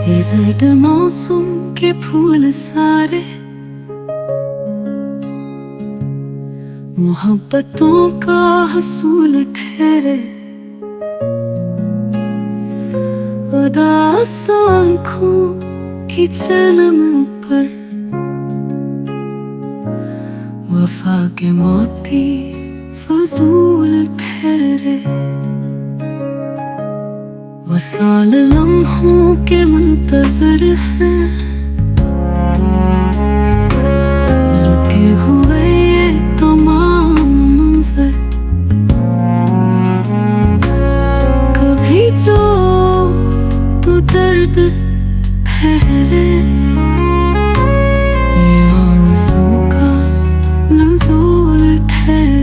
ये जर्द मौसम के फूल सारे मोहब्बतों का हसूल ठहरे। उदास आँखों की चलम पर वफा के मोती फजूल ठहरे। वसाल लम्हों के मुंतजर हैं, लुटे हुए ये तमाम मंजर। कभी जो तो दर्द ठहरे, ये आंसू का नज़ूल ठहरे।